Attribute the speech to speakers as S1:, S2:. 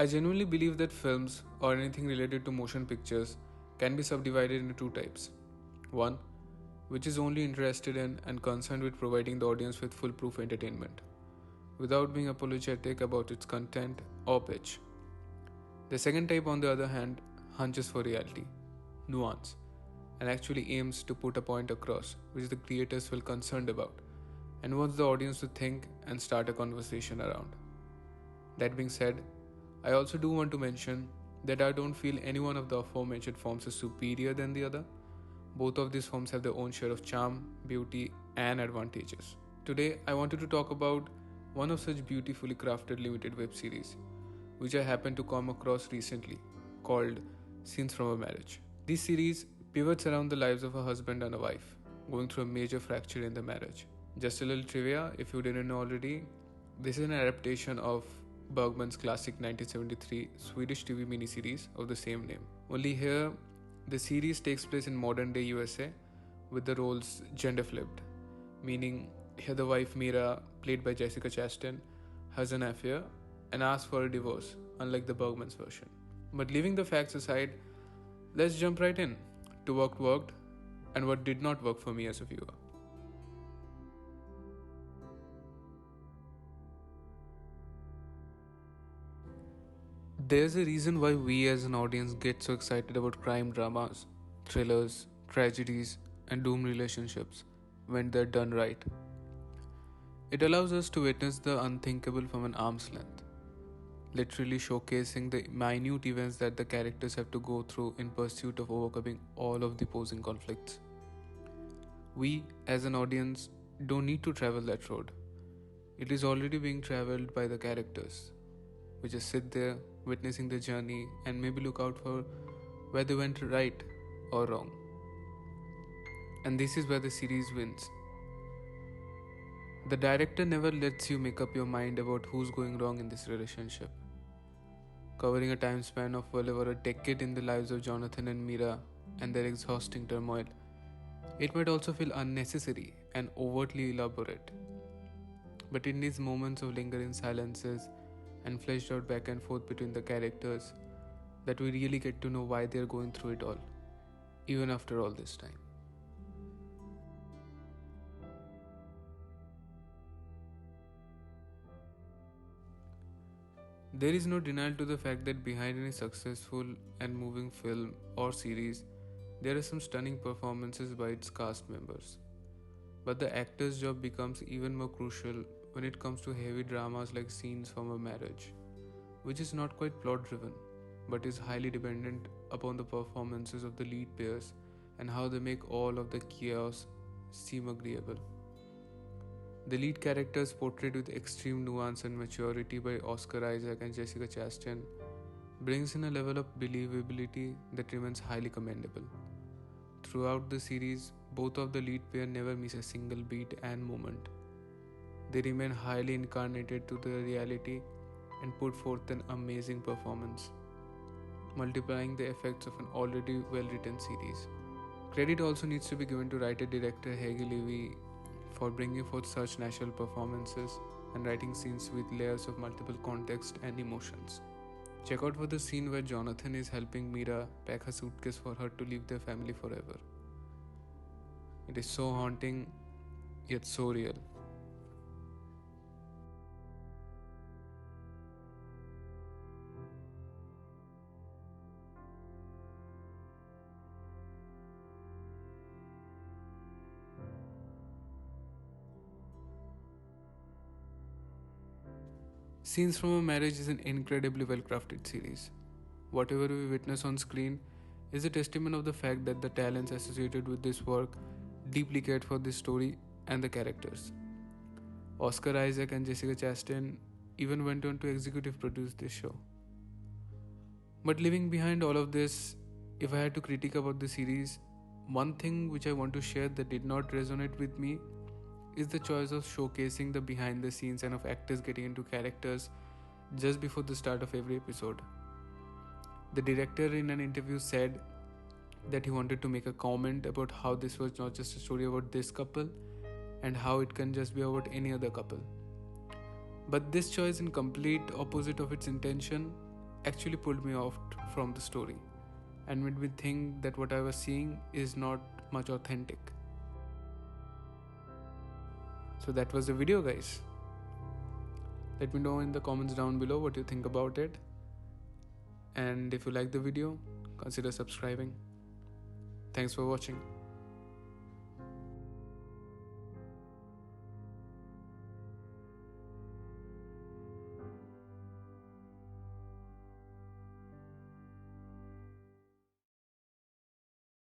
S1: I genuinely believe that films or anything related to motion pictures can be subdivided into two types. One, which is only interested in and concerned with providing the audience with foolproof entertainment, without being apologetic about its content or pitch. The second type, on the other hand, hunches for reality, nuance, and actually aims to put a point across which the creators feel concerned about and wants the audience to think and start a conversation around. That being said, I also do want to mention that I don't feel any one of the aforementioned forms is superior than the other. Both of these forms have their own share of charm, beauty, and advantages. Today, I wanted to talk about one of such beautifully crafted limited web series, which I happened to come across recently, called Scenes from a Marriage. This series pivots around the lives of a husband and a wife, going through a major fracture in the marriage. Just a little trivia if you didn't know already, this is an adaptation of Bergman's classic 1973 Swedish TV miniseries of the same name. Only here, the series takes place in modern day USA with the roles gender flipped, meaning here the wife Mira, played by Jessica Chastain, has an affair and asks for a divorce, unlike the Bergman's version. But leaving the facts aside, let's jump right in to what worked and what did not work for me as a viewer. There's a reason why we as an audience get so excited about crime dramas, thrillers, tragedies, and doomed relationships when they're done right. It allows us to witness the unthinkable from an arm's length, literally showcasing the minute events that the characters have to go through in pursuit of overcoming all of the opposing conflicts. We, as an audience, don't need to travel that road. It is already being traveled by the characters. We just sit there, witnessing the journey, and maybe look out for where they went right or wrong. And this is where the series wins. The director never lets you make up your mind about who's going wrong in this relationship. Covering a time span of well over a decade in the lives of Jonathan and Mira and their exhausting turmoil, it might also feel unnecessary and overtly elaborate. But in these moments of lingering silences and fleshed out back and forth between the characters, that we really get to know why they're going through it all, even after all this time. There is no denial to the fact that behind any successful and moving film or series, there are some stunning performances by its cast members. But the actor's job becomes even more crucial when it comes to heavy dramas like Scenes from a Marriage, which is not quite plot driven, but is highly dependent upon the performances of the lead pairs and how they make all of the chaos seem agreeable. The lead characters, portrayed with extreme nuance and maturity by Oscar Isaac and Jessica Chastain, brings in a level of believability that remains highly commendable. Throughout the series, both of the lead pair never miss a single beat and moment. They remain highly incarnated to the reality and put forth an amazing performance, multiplying the effects of an already well-written series. Credit also needs to be given to writer-director Hege Levy for bringing forth such natural performances and writing scenes with layers of multiple context and emotions. Check out for the scene where Jonathan is helping Mira pack her suitcase for her to leave their family forever. It is so haunting, yet so real. Scenes from a Marriage is an incredibly well crafted series. Whatever we witness on screen is a testament of the fact that the talents associated with this work deeply cared for this story and the characters. Oscar Isaac and Jessica Chastain even went on to executive produce this show. But leaving behind all of this, if I had to critique about the series, one thing which I want to share that did not resonate with me is the choice of showcasing the behind the scenes and of actors getting into characters just before the start of every episode. The director in an interview said that he wanted to make a comment about how this was not just a story about this couple and how it can just be about any other couple. But this choice, in complete opposite of its intention, actually pulled me off from the story and made me think that what I was seeing is not much authentic. So that was the video, guys. Let me know in the comments down below what you think about it. And if you like the video, consider subscribing. Thanks for watching.